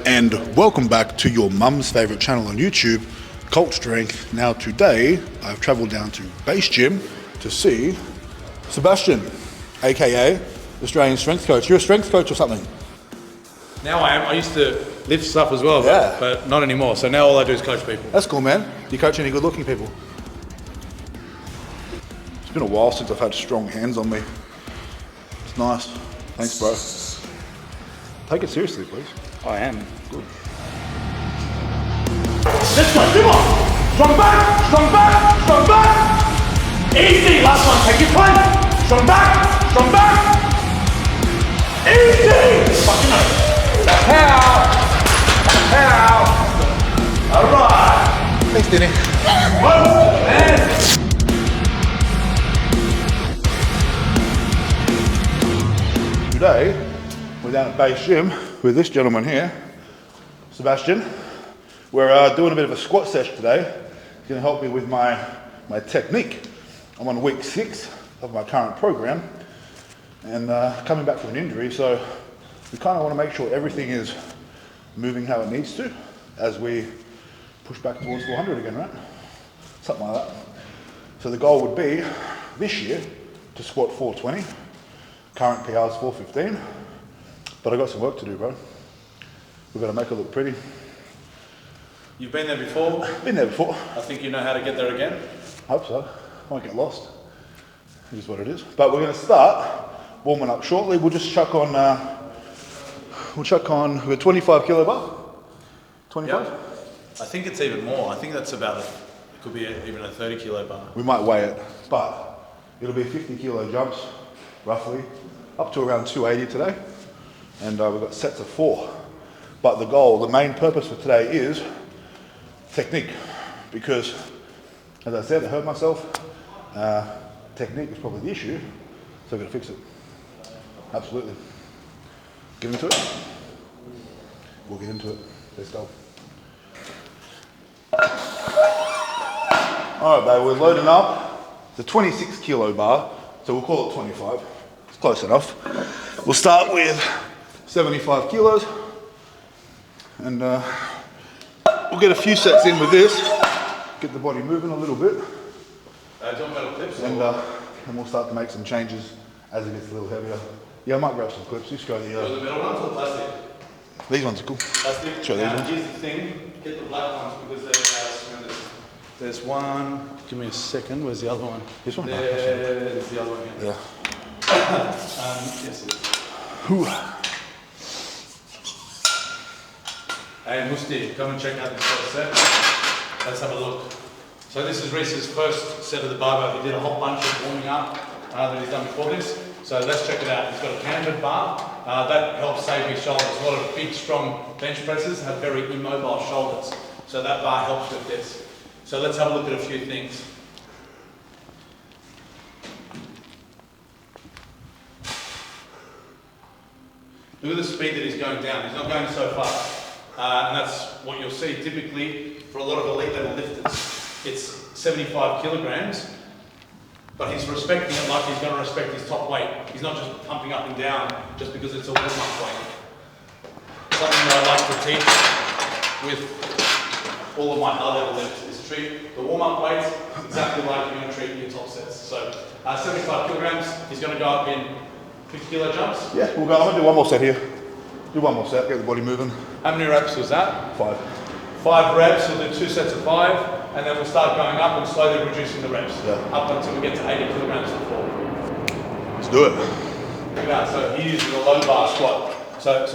and welcome back to your mum's favourite channel on YouTube, Cult Strength. Now today, I've travelled down to Base Gym to see Sebastian, aka Australian Strength Coach. You're a strength coach or something? Now I am. I used to lift stuff as well, but not anymore. So now all I do is coach people. That's cool, man. Do you coach any good looking people? It's been a while since I've had strong hands on me. It's nice. Thanks, bro. Take it seriously, please. I am. Good. This one, come on! Strong back, strong back, strong back! Easy, last one, take your time! Strong back, strong back! Easy! Fucking up. How? Alright! Thanks, Denny. Whoa, man! Today, we're down at Base Gym with this gentleman here, Sebastian. We're doing a bit of a squat session today. He's going to help me with my technique. I'm on week 6 of my current program and coming back from an injury, so we kind of want to make sure everything is moving how it needs to as we push back towards 400 again, right? Something like that. So the goal would be this year to squat 420. Current PR is 415, but I've got some work to do, bro. We've got to make it look pretty. You've been there before. Been there before. I think you know how to get there again. Hope so. Won't get lost. It is what it is. But we're going to start warming up shortly. We'll just chuck on. We've got 25 kilo bar. 25. Yep. I think it's even more. I think that's about it could be even a 30 kilo bar. We might weigh it, but it'll be 50 kilo jumps, roughly, up to around 280 today. And we've got sets of 4. But the goal, the main purpose for today is technique, because as I said, I hurt myself. Technique is probably the issue, so I've got to fix it. Absolutely. Get into it? We'll get into it. Let's go. All right, babe, we're loading up the 26 kilo bar, so we'll call it 25. It's close enough. We'll start with 75 kilos, and we'll get a few sets in with this, get the body moving a little bit, and we'll start to make some changes as it gets a little heavier. Yeah, I might grab some clips. Just go the metal ones or plastic? These ones are cool. Plastic. Sure, these ones. Here's the thing. Get the black ones because they're There's one. Give me a second. Where's the other one? This one? There's the other one. Yeah. Yes, it is. Hey, Musti, come and check out this first set. Let's have a look. So this is Reese's first set of the barbell. He did a whole bunch of warming up that he's done before this. So let's check it out. He's got a cambered bar. That helps save his shoulders. A lot of big, strong bench presses have very immobile shoulders. So that bar helps with this. So let's have a look at a few things. Look at the speed that he's going down. He's not going so fast. And that's what you'll see typically for a lot of elite level lifters. It's 75 kilograms, but he's respecting it like he's going to respect his top weight. He's not just pumping up and down just because it's a warm-up weight. Something that I like to teach with all of my high level lifts is treat the warm-up weights exactly like you're going to treat your top sets. So 75 kilograms, he's going to go up in 50 kilo jumps. Yeah, we'll go. I'm going to do one more set here. Do one more set, get the body moving. How many reps was that? 5. 5 reps, we'll do 2 sets of 5, and then we'll start going up and slowly reducing the reps. Yeah. Up until we get to 80 kilograms for 4. Let's do it. Look at that, so he uses a low bar squat. So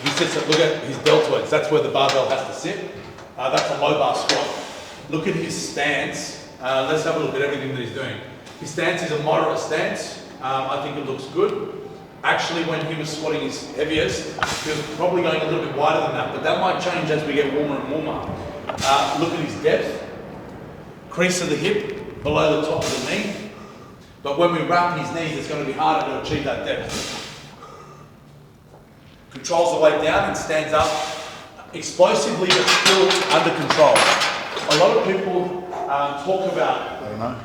he sits at, look at his deltoids, that's where the barbell has to sit. That's a low bar squat. Look at his stance. Let's have a look at everything that he's doing. His stance is a moderate stance. I think it looks good. Actually, when he was squatting his heaviest, he was probably going a little bit wider than that, but that might change as we get warmer and warmer. Look at his depth. Crease of the hip, below the top of the knee. But when we wrap his knees, it's going to be harder to achieve that depth. Controls the weight down and stands up explosively, but still under control. A lot of people talk about... I don't know.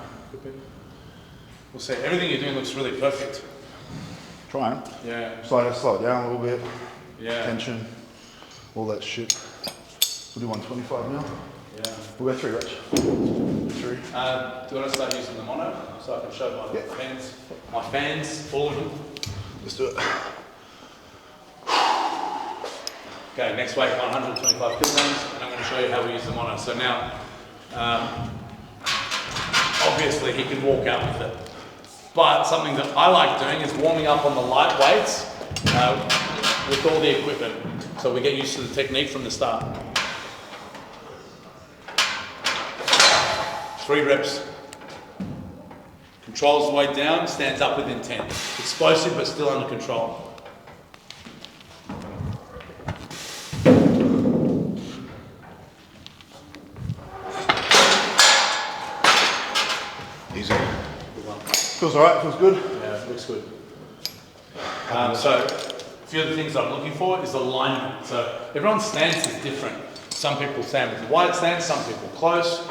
We'll see. Everything you're doing looks really perfect. Trying. Yeah. Slow it down a little bit. Yeah. Tension. all that shit. We'll do 125 now. Yeah. We'll go 3, Rich. 3. Do you want to start using the mono so I can show my fans, all of them? Let's do it. Okay, next weight 125 kilograms, and I'm going to show you how we use the mono. So now, obviously he can walk out with it, but something that I like doing is warming up on the light weights with all the equipment, so we get used to the technique from the start. 3 reps. Controls the weight down, stands up with intent. Explosive but still under control. Easy. Good one. Feels alright, feels good. Yeah, looks good. So, a few of the things I'm looking for is alignment. So, everyone's stance is different. Some people stand with a wide stance, some people close.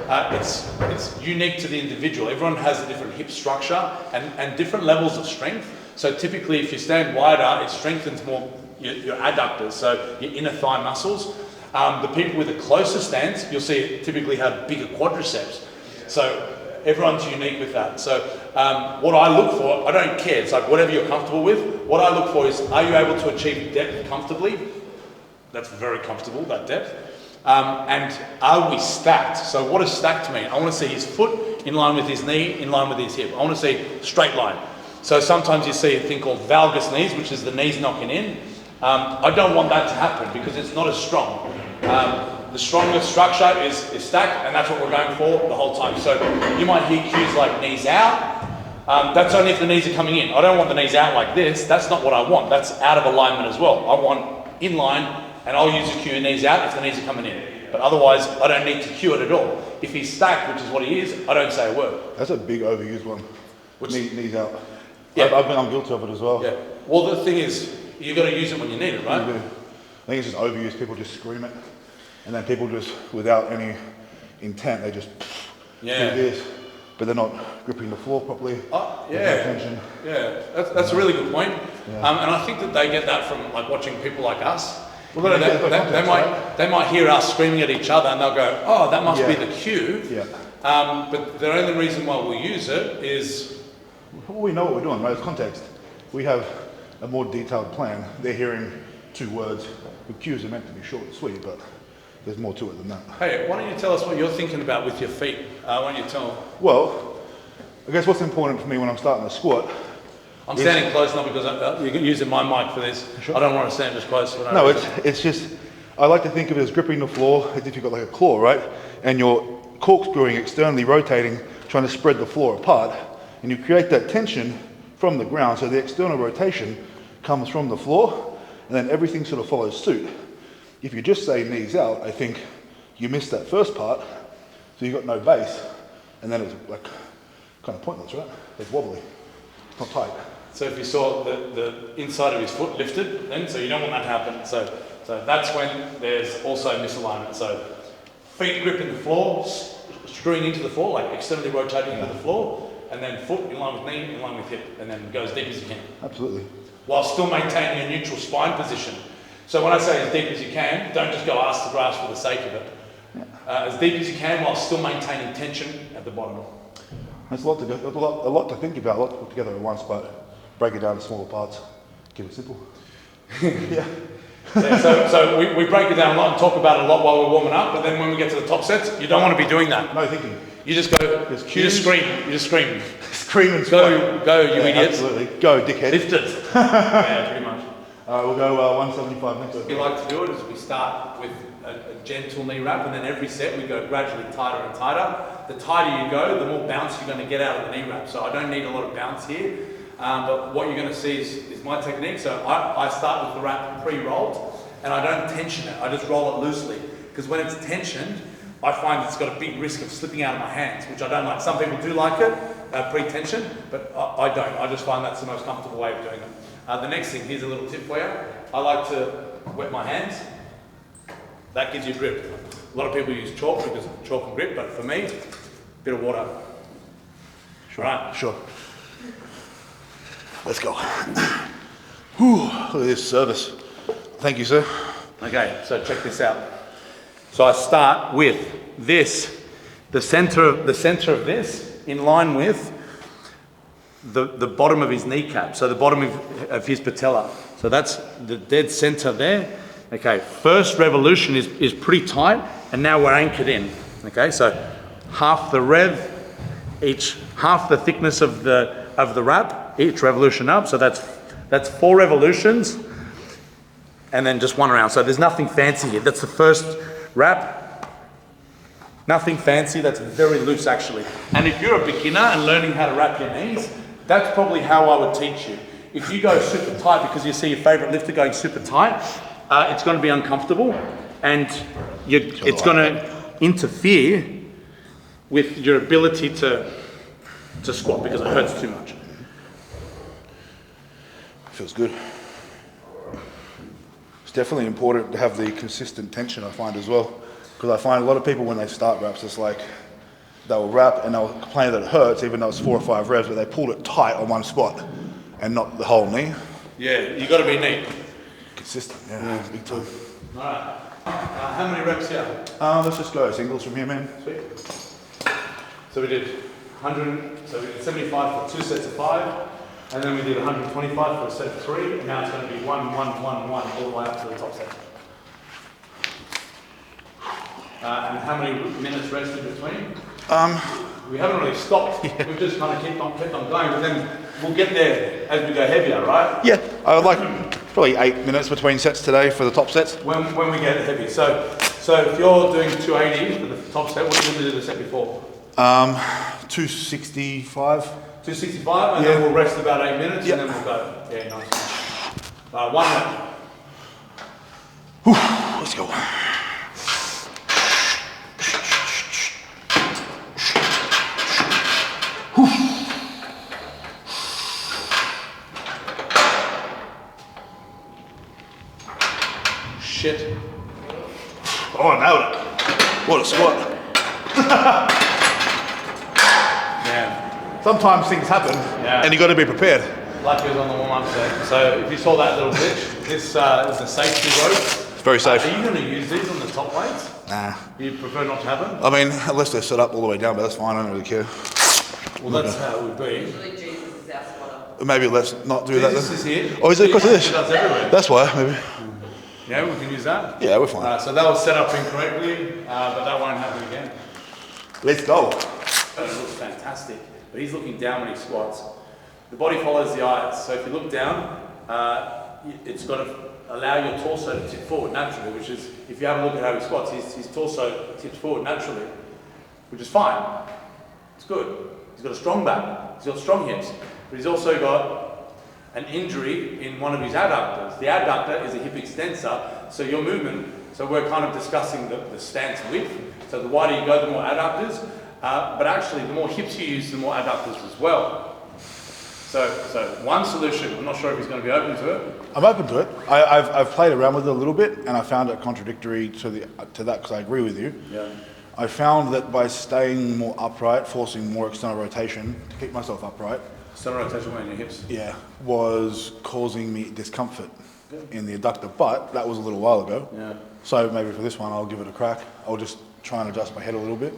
It's unique to the individual. Everyone has a different hip structure and different levels of strength. So typically if you stand wider, it strengthens more your adductors, so your inner thigh muscles. The people with a closer stance, you'll see typically have bigger quadriceps. So everyone's unique with that. So what I look for, I don't care, it's like whatever you're comfortable with. What I look for is, are you able to achieve depth comfortably? That's very comfortable, that depth. And are we stacked? So what does stacked mean? I want to see his foot in line with his knee, in line with his hip. I want to see straight line. So sometimes you see a thing called valgus knees, which is the knees knocking in. I don't want that to happen because it's not as strong. The strongest structure is stacked, and that's what we're going for the whole time. So you might hear cues like knees out. That's only if the knees are coming in. I don't want the knees out like this. That's not what I want. That's out of alignment as well. I want in line, and I'll use the cue knees out if the knees are coming in. But otherwise, I don't need to cue it at all. If he's stacked, which is what he is, I don't say a word. That's a big overused one. Knees out. Yeah. I'm guilty of it as well. Yeah. Well, the thing is, you've got to use it when you need it, right? I think it's just overused. People just scream it. And then people just, without any intent, they just do this. But they're not gripping the floor properly. Oh, yeah. No tension. Yeah, that's a really good point. Yeah. And I think that they get that from like watching people like us. Well, you know, they might hear us screaming at each other and they'll go, oh, that must be the cue. Yeah. But the only reason why we use it is... Well, we know what we're doing, right? It's context. We have a more detailed plan. They're hearing 2 words. The cues are meant to be short and sweet, but there's more to it than that. Hey, why don't you tell us what you're thinking about with your feet? Why don't you tell? Well, I guess what's important for me when I'm starting a squat. I'm standing close, not because you're using my mic for this. Sure. I don't want to stand as close. No, it's just, I like to think of it as gripping the floor as if you've got like a claw, right? And you're corkscrewing, externally rotating, trying to spread the floor apart. And you create that tension from the ground, so the external rotation comes from the floor, and then everything sort of follows suit. If you just say knees out, I think you miss that first part, so you've got no base, and then it's like kind of pointless, right? It's wobbly, it's not tight. So if you saw the inside of his foot lifted, then, so you don't want that to happen. So that's when there's also misalignment. So feet gripping the floor, screwing into the floor, like externally rotating into the floor, and then foot in line with knee, in line with hip, and then go as deep as you can. Absolutely. While still maintaining a neutral spine position. So when I say as deep as you can, don't just go ass to grass for the sake of it. As deep as you can while still maintaining tension at the bottom. There's a lot to think about, a lot to put together at once, but break it down to smaller parts, keep it simple. So we break it down a lot and talk about it a lot while we're warming up, but then when we get to the top sets, you don't want to be doing that. No thinking. You just go, you just scream. Scream and squat. Go, you idiots. Absolutely. Go, dickhead. Lift it. Yeah, pretty much. We'll go 175 next. What we like to do it is we start with a gentle knee wrap, and then every set we go gradually tighter and tighter. The tighter you go, the more bounce you're going to get out of the knee wrap. So I don't need a lot of bounce here, but what you're going to see is my technique. So I start with the wrap pre-rolled, and I don't tension it. I just roll it loosely, because when it's tensioned, I find it's got a big risk of slipping out of my hands, which I don't like. Some people do like it, pre-tension, but I don't. I just find that's the most comfortable way of doing it. The next thing, here's a little tip for you. I like to wet my hands. That gives you grip. A lot of people use chalk because chalk and grip, but for me, a bit of water. Sure. Right. Sure. Let's go. Whew, look at this service. Thank you, sir. Okay, so check this out. So I start with this, the center of this in line with the bottom of his kneecap, so the bottom of his patella. So that's the dead center there. Okay, first revolution is pretty tight, and now we're anchored in. Okay, so half the rev, half the thickness of the wrap, each revolution up. So that's 4 revolutions, and then just one around. So there's nothing fancy here. That's the first wrap. Nothing fancy. That's very loose actually. And if you're a beginner and learning how to wrap your knees, that's probably how I would teach you. If you go super tight because you see your favorite lifter going super tight, it's going to be uncomfortable, and it's going to interfere with your ability to squat because it hurts too much. Feels good. It's definitely important to have the consistent tension, I find as well, because I find a lot of people when they start reps, it's like they'll wrap and they'll complain that it hurts even though it's 4 or 5 reps, but they pulled it tight on one spot and not the whole knee. Yeah, you got to be neat. Consistent, yeah. Big time. All right. How many reps here? Let's just go singles from here, man. Sweet. So we did 100. So we did 75 for 2 sets of 5, and then we did 125 for a set of 3, and now it's going to be 1, 1, 1, 1 all the way up to the top set. And how many minutes rest in between? We haven't really stopped. Yeah. We've just kind of kept on going, but then we'll get there as we go heavier, right? Yeah, I would like probably 8 minutes between sets today for the top sets. When we get heavy. So if you're doing 280 for the top set, what did you do the set before? 265. 265, and then we'll rest about 8 minutes, and then we'll go. Yeah, nice. 1 minute. Whew, let's go. Shit. Oh, I nailed it. What a squat. Yeah. Sometimes things happen, and you got to be prepared. Like he was on the warm-up set. So if you saw that little glitch, this is a safety rope. It's very safe. Are you going to use these on the top weights? Nah. You prefer not to have them? I mean, unless they're set up all the way down, but that's fine. I don't really care. Well, that's how it would be. Usually Jesus is our spotter. Maybe let's not do that This then. is here. Oh, is it because of this? That's everywhere. That's why, maybe. Yeah, we can use that. Yeah, we're fine. So that was set up incorrectly, but that won't happen again. Let's go. It looks fantastic, but he's looking down when he squats. The body follows the eyes, so if you look down, it's got to allow your torso to tip forward naturally, which is, if you have a look at how he squats, his torso tips forward naturally, which is fine. It's good. He's got a strong back, he's got strong hips, but he's also got an injury in one of his adductors. The adductor is a hip extensor, so your movement, so we're kind of discussing the stance width, so the wider you go, the more adductors, but actually the more hips you use, the more adductors as well. So one solution, I'm not sure if he's going to be open to it. I'm open to it. I've played around with it a little bit, and I found it contradictory to that because I agree with you. Yeah. I found that by staying more upright, forcing more external rotation to keep myself upright, External rotation in your hips. yeah, was causing me discomfort in the adductor. But that was a little while ago. Yeah. So maybe for this one, I'll give it a crack. I'll just try and adjust my head a little bit,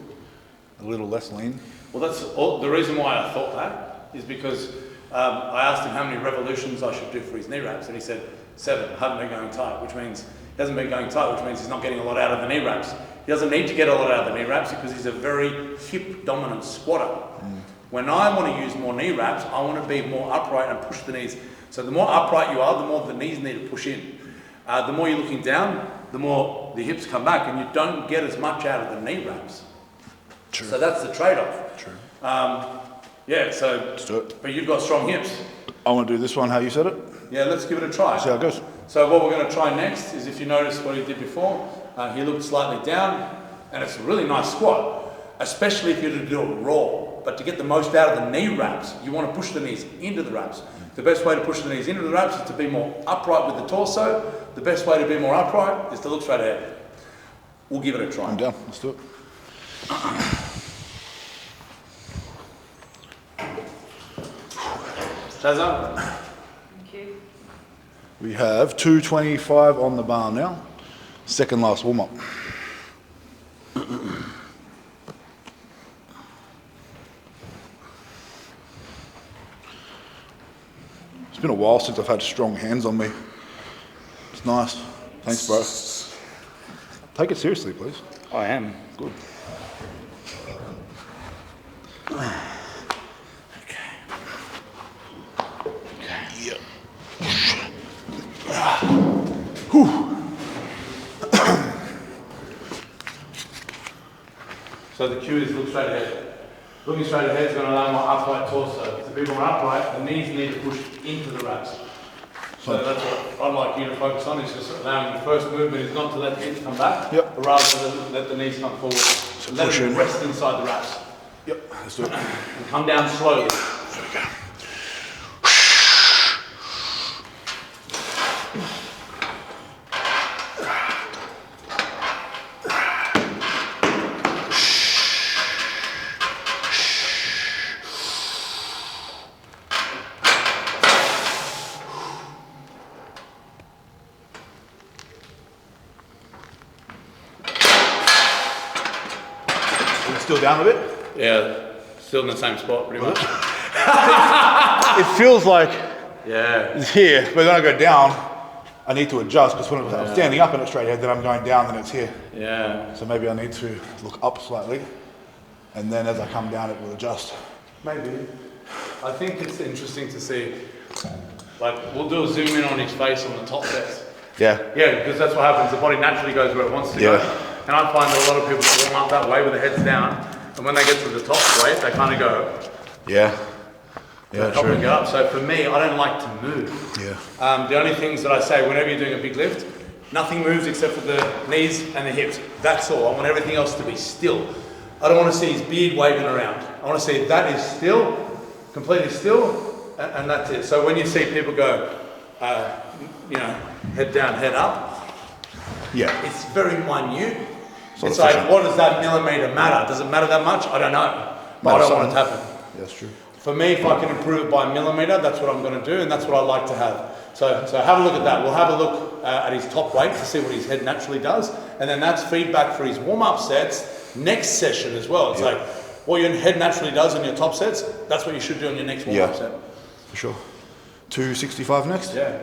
a little less lean. Well, that's all, the reason why I thought that is because I asked him how many revolutions I should do for his knee wraps, and he said 7. Hadn't been going tight, which means he hasn't been going tight, which means he's not getting a lot out of the knee wraps. He doesn't need to get a lot out of the knee wraps because he's a very hip-dominant squatter. When I want to use more knee wraps, I want to be more upright and push the knees. So the more upright you are, the more the knees need to push in. The more you're looking down, the more the hips come back, and you don't get as much out of the knee wraps. True. So that's the trade-off. True. Yeah, so, Let's do it. but you've got strong hips. I want to do this one how you said it. Yeah, let's give it a try. See how it goes. So what we're going to try next is, if you notice what he did before, he looked slightly down, and it's a really nice squat, especially if you're to do it raw. But to get the most out of the knee wraps, you want to push the knees into the wraps. The best way to push the knees into the wraps is to be more upright with the torso. The best way to be more upright is to look straight ahead. We'll give it a try. I'm down. Let's do it. Shazza? Thank you. We have 225 on the bar now. Second last warm up. It's been a while since I've had strong hands on me. It's nice. Thanks, bro. Take it seriously, please. I am. Good. Yep. So the cue is look straight ahead. Looking straight ahead is going to allow my upright torso. To be more upright, the knees need to push into the wraps. So that's what I'd like you to focus on, is just allowing the first movement is not to let the hips come back, Yep. but rather than let the knees come forward. So let push it in. rest inside the wraps. Yep, let's do it. And come down slowly. There we go. Still down a bit? Yeah, still in the same spot pretty much. It feels like Yeah. it's here, but when I go down, I need to adjust because when I'm standing up in it straight ahead, then I'm going down, then it's here. Yeah. So maybe I need to look up slightly, and then as I come down, it will adjust. Maybe. I think it's interesting to see, like, we'll do a zoom in on his face on the top sets. Yeah. Yeah, because that's what happens. The body naturally goes where it wants to go. And I find that a lot of people warm up that way with their heads down, and when they get to the top weight, they kind of go, Yeah. Yeah, help true. and get up. So for me, I don't like to move. Yeah. The only things that I say whenever you're doing a big lift, nothing moves except for the knees and the hips. That's all. I want everything else to be still. I don't want to see his beard waving around. I want to see that is still, completely still, and that's it. So when you see people go, head down, head up, Yeah. it's very minute. Sort It's of like, efficient. what does that millimeter matter? Does it matter that much? I don't know. But I don't want it to happen. Yeah, that's true. For me, if I can improve it by a millimeter, that's what I'm going to do, and that's what I like to have. So have a look at that. We'll have a look at his top weight to see what his head naturally does, and then that's feedback for his warm-up sets next session as well. It's like what your head naturally does in your top sets, that's what you should do on your next warm-up set. For sure. 265 next? Yeah.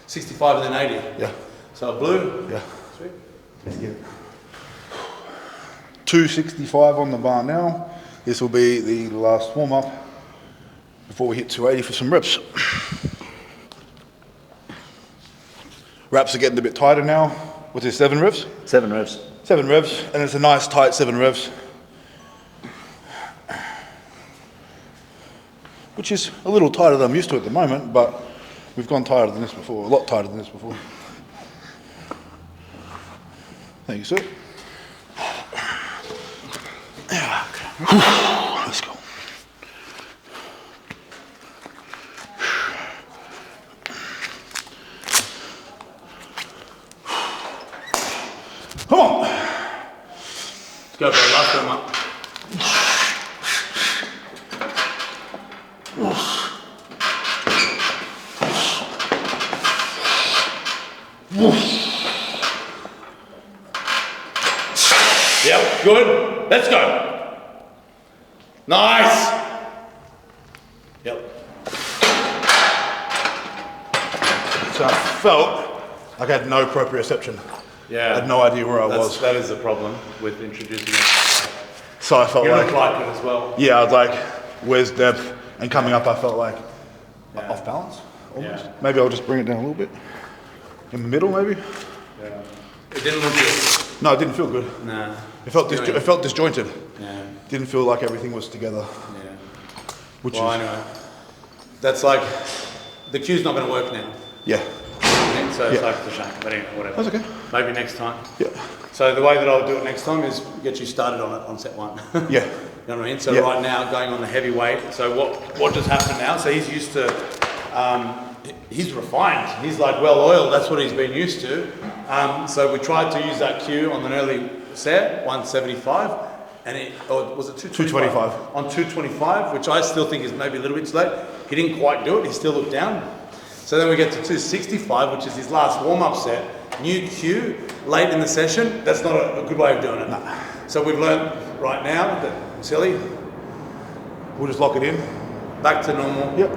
65 and then 80. Yeah. So blue. Yeah. Sweet. Let's get it. 265 on the bar now. This will be the last warm up before we hit 280 for some reps. Wraps are getting a bit tighter now. What's this, 7 revs? 7 reps. 7 revs, and it's a nice tight 7 revs. Which is a little tighter than I'm used to at the moment, but we've gone tighter than this before, a lot tighter than this before. Thank you, sir. Let's go. Come on. Let's go, bro. Last warm up. Yep, good. Let's go. Nice. Yep. So I felt like I had no proprioception. Yeah. I had no idea where I was. That is the problem with introducing it. So I felt You like, look like it as well. yeah, I was like, where's depth? And coming up, I felt like Yeah. off balance, almost. Yeah. Maybe I'll just bring it down a little bit. In the middle, maybe? Yeah. It didn't look good. No, it didn't feel good. Nah. It felt disjointed. Yeah. Didn't feel like everything was together. Yeah. Which Well, is, anyway. That's like, the cue's not going to work now. yeah. So it's Yeah. like, it's a shame. But anyway, whatever. That's okay. Maybe next time. Yeah. So the way that I'll do it next time is get you started on it on set 1. Yeah. You know what I mean? So Yeah. right now, going on the heavy weight. So what just happened now? So he's used to, he's refined. He's like well oiled. That's what he's been used to. So we tried to use that cue on an early set, 175, and or was it 225? 225. On 225, which I still think is maybe a little bit too late. He didn't quite do it. He still looked down. So then we get to 265, which is his last warm-up set, new cue late in the session, that's not a good way of doing it. So we've learned right now that, silly, We'll just lock it in. back to normal, Yep.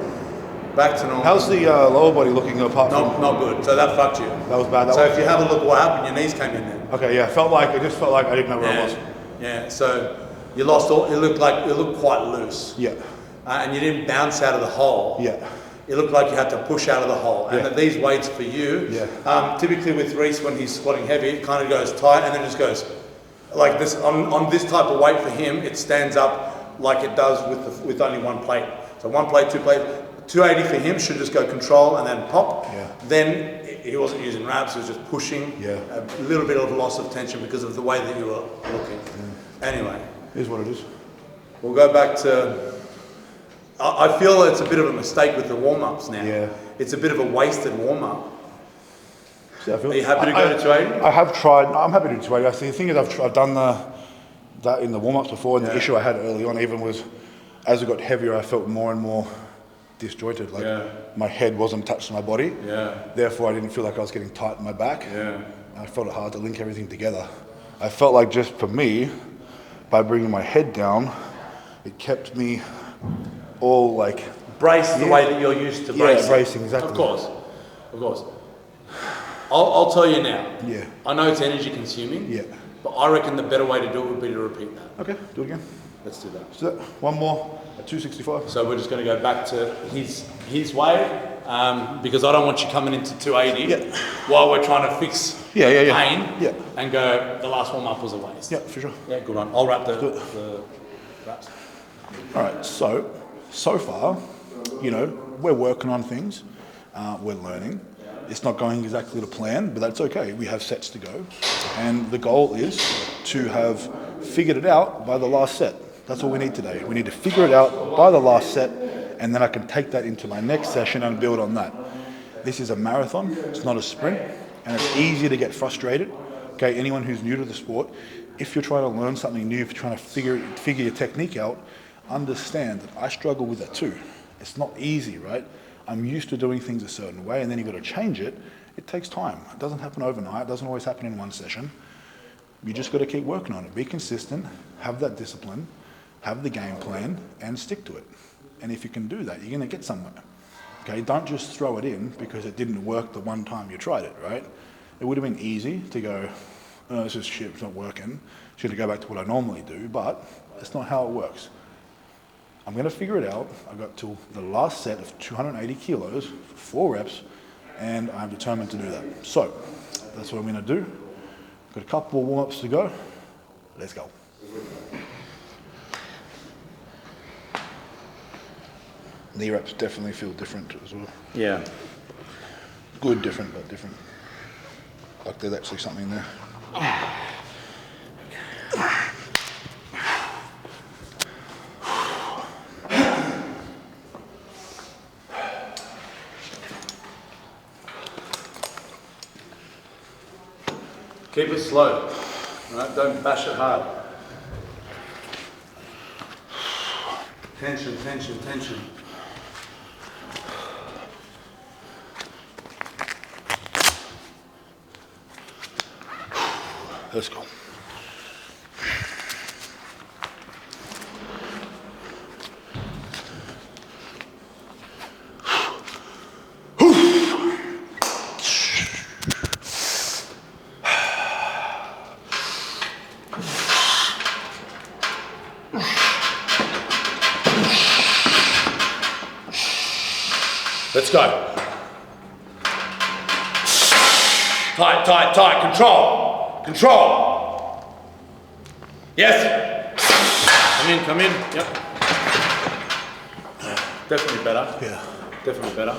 back to normal. How's the lower body looking apart from? Not good, so that fucked you. That was bad. That So one? if you have a look what happened, your knees came in there. Okay, yeah. It just felt like I didn't know where I was. Yeah, so you lost all, it looked quite loose. Yeah. And you didn't bounce out of the hole. Yeah. It looked like you had to push out of the hole. And Yeah. that these weights for you, Yeah. typically with Reese when he's squatting heavy, it kind of goes tight and then just goes like this. On this type of weight for him, it stands up like it does with only one plate. So one plate, two plate, 280 for him should just go control and then pop. Yeah. Then he wasn't using wraps, he was just pushing. Yeah. A little bit of loss of tension because of the way that you were looking. Anyway, Is what it is. we'll go back to. I feel it's a bit of a mistake with the warm-ups now. Yeah. It's a bit of a wasted warm-up. See, I feel. Are you happy to go to 280? I have tried. No, I'm happy to do 280. I see. The thing is, I've done that in the warm-ups before, and the issue I had early on even was, as it got heavier, I felt more and more disjointed. Like my head wasn't attached to my body. Yeah. Therefore, I didn't feel like I was getting tight in my back. Yeah. I felt it hard to link everything together. I felt like just for me, by bringing my head down, it kept me all like. Brace the way that you're used to bracing. Yeah, bracing, exactly. Of course. I'll tell you now. Yeah. I know it's energy consuming. Yeah. But I reckon the better way to do it would be to repeat that. Okay, do it again. Let's do that. So one more at 265. So we're just going to go back to his way, because I don't want you coming into 280 while we're trying to fix pain and go, the last warm up was a waste. Yeah, for sure. Yeah, good one. I'll wrap the wraps. All right, so far, we're working on things, we're learning. It's not going exactly to plan, but that's okay. We have sets to go. And the goal is to have figured it out by the last set. That's all we need today. We need to figure it out by the last set, and then I can take that into my next session and build on that. This is a marathon, it's not a sprint, and it's easy to get frustrated. Okay, anyone who's new to the sport, if you're trying to learn something new, if you're trying to figure your technique out, understand that I struggle with that too. It's not easy, right? I'm used to doing things a certain way, and then you've got to change it. It takes time. It doesn't happen overnight. It doesn't always happen in one session. You just got to keep working on it. Be consistent, have that discipline, have the game plan, and stick to it. And if you can do that, you're going to get somewhere. Okay, don't just throw it in because it didn't work the one time you tried it, right? It would have been easy to go, oh, this is shit, it's not working. Should I go back to what I normally do? But that's not how it works. I'm going to figure it out. I got till the last set of 280 kilos for 4 reps, and I'm determined to do that. So that's what I'm going to do. Got a couple more warm-ups to go. Let's go. Knee reps definitely feel different as well. Yeah. Good, different, but different. Like there's actually something there. Keep it slow, right? Don't bash it hard. Tension, tension, tension. Let's go. Let's go. Tight, tight, tight. Control. Control. Yes. Come in. Yep. Definitely better. Yeah. Definitely better.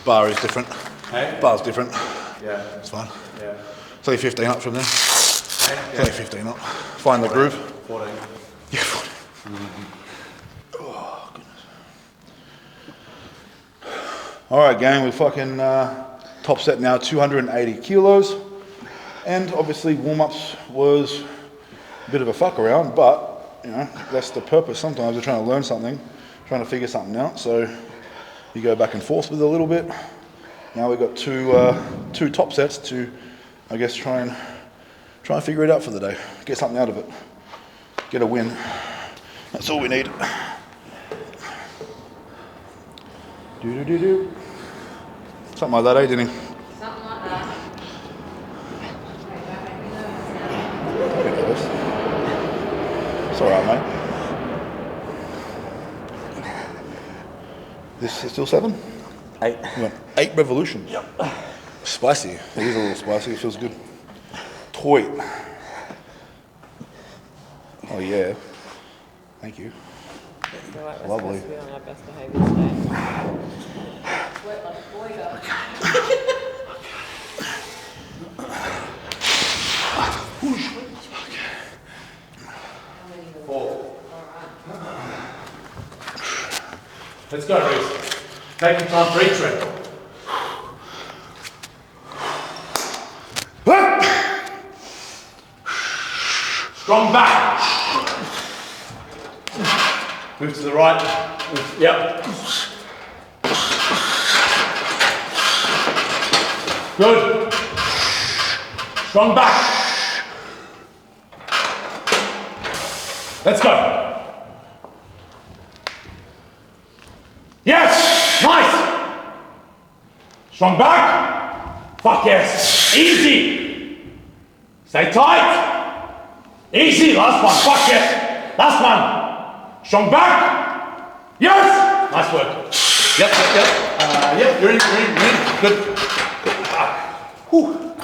Bar is different. Hey? Bar's different. Yeah. It's fine. Yeah. It's only 15 up from there. It's Hey? only 15 up. Find the groove. 14. Yeah, 14. Oh, goodness. All right, gang, we're fucking top set now, 280 kilos. And obviously warm-ups was a bit of a fuck around, but that's the purpose. Sometimes you're trying to learn something, trying to figure something out. So you go back and forth with it a little bit, Now we've got two top sets to, I guess, try and figure it out for the day. Get something out of it. Get a win. That's all we need. Do. Something like that, eh, Denny? Something like that. It's alright, mate. This is still 7? 8. You want 8 revolutions? Yep. Spicy. It is a little spicy. It feels good. Toy. Oh, yeah. Thank you. Lovely. We're on our best behaviour today. Sweat like a boy though. Let's go, Reese. Take your time for each rep. Strong back. Move to the right. Yep. Good. Strong back. Let's go. Yes! Nice! Strong back. Fuck yes. Easy. Stay tight. Easy. Last one. Fuck yes. Last one. Strong back. Yes! Nice work. Yep. You're in. Good. Whew.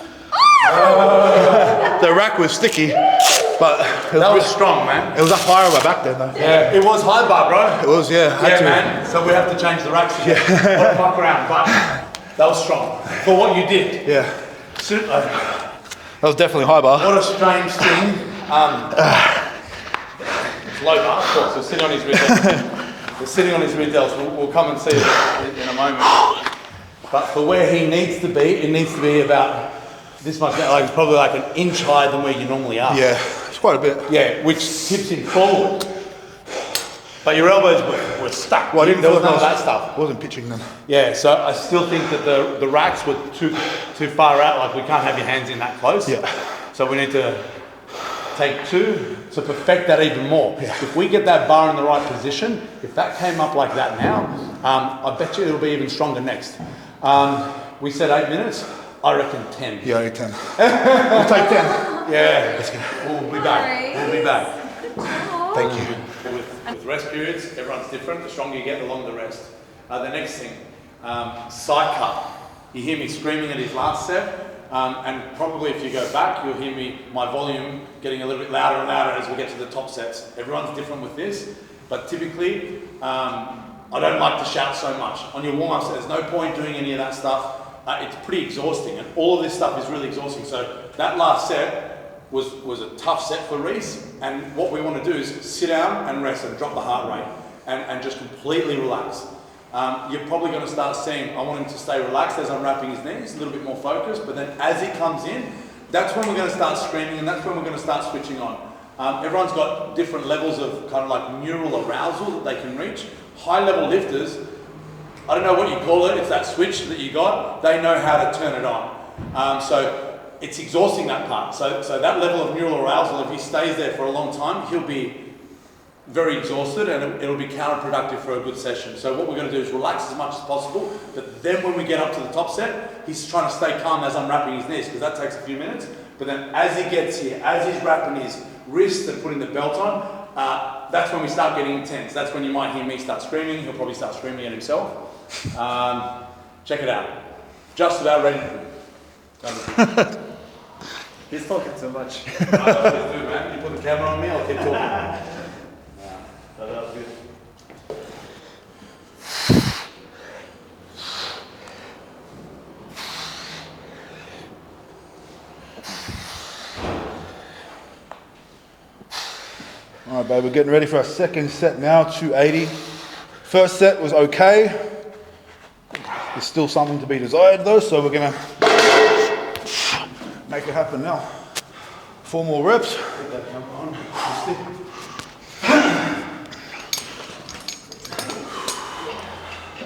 The rack was sticky, but That was strong, man. it was up higher on my back then, though. Yeah, it was high bar, bro. It was, yeah. I had Yeah, to. man. So we have to change the racks again. Yeah. Fuck around, but that was strong for what you did. Yeah. So, That was definitely high bar. what a strange thing. It's low bar, of course. We're sitting on his rear delts. We're sitting on his rear delts. We'll come and see it in a moment. But for where he needs to be, it needs to be about this much, like probably like an inch higher than where you normally are. Yeah, it's quite a bit. Yeah, which tips him forward. But your elbows were stuck. Well, I didn't there feel was none like of I that stuff. wasn't pitching then. Yeah, so I still think that the racks were too far out. Like we can't have your hands in that close. Yeah. So we need to take 2 to perfect that even more. Yeah. If we get that bar in the right position, if that came up like that now, I bet you it'll be even stronger next. We said 8 minutes. I reckon 10. Yeah, only 10. We'll take 10. Yeah. Let's go. We'll be back. We'll be back. Thank you. With rest periods, everyone's different. The stronger you get, the longer the rest. The next thing, side cut. You hear me screaming at his last set, and probably if you go back, you'll hear my volume getting a little bit louder and louder as we get to the top sets. Everyone's different with this, but typically, I don't like to shout so much. On your warm-ups, there's no point doing any of that stuff. It's pretty exhausting, and all of this stuff is really exhausting. So that last set was a tough set for Reese, and what we want to do is sit down and rest and drop the heart rate and just completely relax. You're probably going to start seeing, I want him to stay relaxed as I'm wrapping his knees, a little bit more focused, but then as he comes in, that's when we're going to start screaming, and that's when we're going to start switching on. Everyone's got different levels of kind of like neural arousal that they can reach. High level lifters, I don't know what you call it, it's that switch that you got, they know how to turn it on. So it's exhausting, that part. So that level of neural arousal, if he stays there for a long time, he'll be very exhausted, and it'll be counterproductive for a good session. So what we're going to do is relax as much as possible, but then when we get up to the top set, he's trying to stay calm as I'm wrapping his knees, because that takes a few minutes. But then as he gets here, as he's wrapping his wrist and putting the belt on, that's when we start getting intense. That's when you might hear me start screaming. He'll probably start screaming at himself. Check it out. Just about ready to do. He's talking too much. Please do, man. You put the camera on me, I'll keep talking. That was good. All right, babe, we're getting ready for our second set now, 280. First set was okay. There's still something to be desired though, so we're gonna make it happen now. 4 more reps. Put that camera on.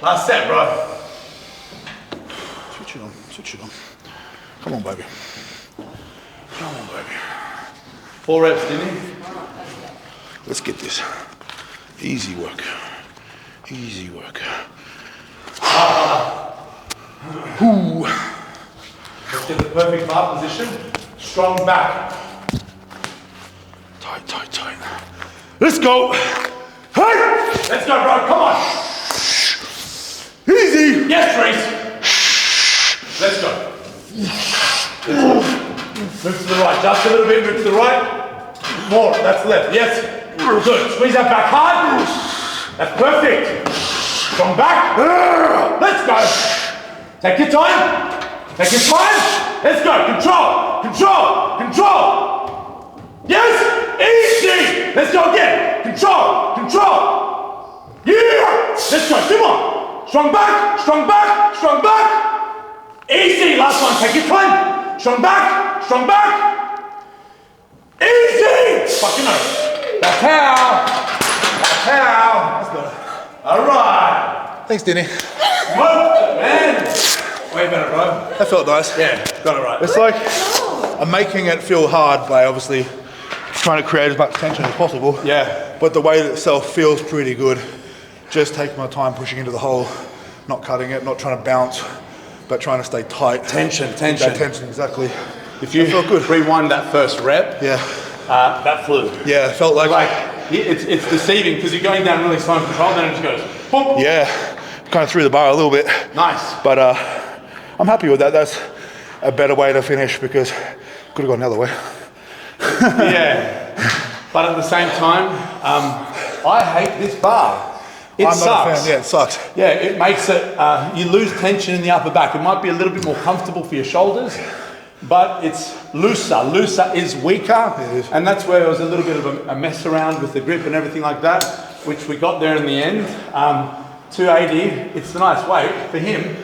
Last set, bro. switch it on. Come on, baby. Come on, baby. 4 reps, didn't he? Let's get this. Easy work. Easy work. Ooh. Let's get the perfect bar position. Strong back. Tight, tight, tight. Let's go. Hey! Let's go, bro. Come on. Easy. Yes, Reese. Let's go. Move to the right. Just a little bit. Move to the right. More. That's left. Yes. Good. Squeeze that back hard. That's perfect. Strong back. Let's go. Take your time. Take your time. Let's go. Control. Control. Control. Yes. Easy. Let's go again. Control. Control. Yeah. Let's go. Come on. Strong back. Strong back. Strong back. Easy. Last one. Take your time. Strong back. Strong back. Easy. Fucking no. That's how. That's how. Let's go. All right. Thanks, Denny. Whoa, man. Way better, bro. That felt nice. Yeah, got it right. It's like I'm making it feel hard by obviously trying to create as much tension as possible. Yeah. But the weight itself feels pretty good. Just taking my time pushing into the hole, not cutting it, not trying to bounce, but trying to stay tight. Tension. That tension, exactly. If you It felt good. rewind that first rep, Yeah. that flew. Yeah, it felt like It's deceiving because you're going down really slow and control, then it just goes boom. yeah, kind of threw the bar a little bit. Nice. But I'm happy with that. That's a better way to finish because could have gone another way. Yeah. But at the same time, I hate this bar. It I'm sucks. not a fan. Yeah, it sucks. Yeah, it makes it, you lose tension in the upper back. It might be a little bit more comfortable for your shoulders, but it's looser. Looser is weaker. It is. And that's where there was a little bit of a mess around with the grip and everything like that, which we got there in the end. 280, it's a nice weight. For him,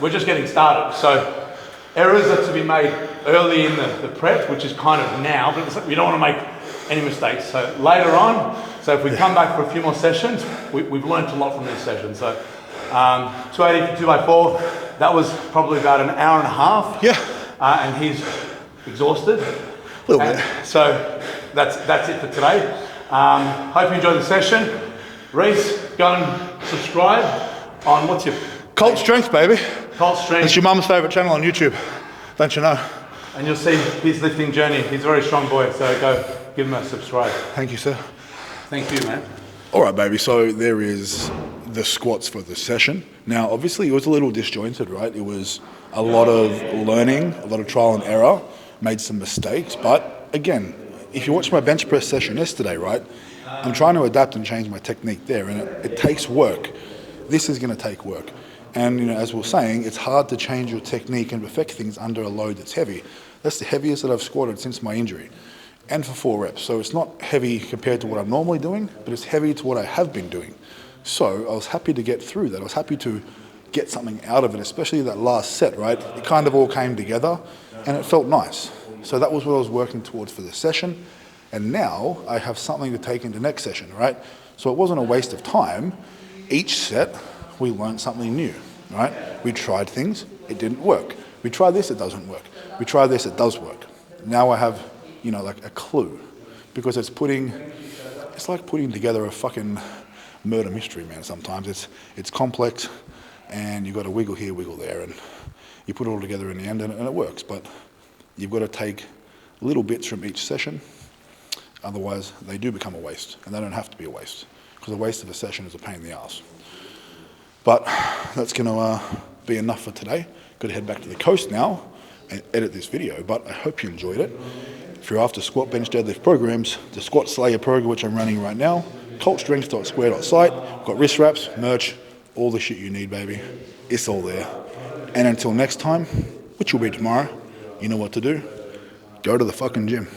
we're just getting started. So errors are to be made early in the prep, which is kind of now, but we don't want to make any mistakes. So later on, so if we come back for a few more sessions, we've learned a lot from this session. So 280 for 2x4, that was probably about an hour and a half. Yeah. And he's exhausted. A little bit. So that's it for today. Hope you enjoyed the session. Reese, go and subscribe on what's your Cult Strength, baby. Cult Strength. It's your mum's favourite channel on YouTube. Don't you know? And you'll see his lifting journey. He's a very strong boy, so go give him a subscribe. Thank you, sir. Thank you, man. All right, baby. So there is the squats for the session. Now, obviously, it was a little disjointed, right? It was a lot of learning, a lot of trial and error, made some mistakes. But again, if you watched my bench press session yesterday, right, I'm trying to adapt and change my technique there, and it takes work. This is going to take work. And you know, as we were saying, it's hard to change your technique and perfect things under a load that's heavy. That's the heaviest that I've squatted since my injury, and for 4 reps. So it's not heavy compared to what I'm normally doing, but it's heavy to what I have been doing. So I was happy to get through that. I was happy to get something out of it, especially that last set, right? It kind of all came together and it felt nice. So that was what I was working towards for this session. And now I have something to take into next session, right? So it wasn't a waste of time. Each set, we learned something new, right? We tried things, it didn't work. We try this, it doesn't work. We try this, it does work. Now I have, you know, like a clue, because it's like putting together a fucking murder mystery, man. Sometimes it's complex, and you've got to wiggle here, wiggle there, and you put it all together in the end, and it works. But you've got to take little bits from each session, otherwise they do become a waste, and they don't have to be a waste, because a waste of a session is a pain in the ass. But that's going to be enough for today. Got to head back to the coast now and edit this video, but I hope you enjoyed it. If you're after squat, bench, deadlift programs, the Squat Slayer program, which I'm running right now, cultstrength.square.site, got wrist wraps, merch, all the shit you need, baby. It's all there. And until next time, which will be tomorrow, you know what to do. Go to the fucking gym.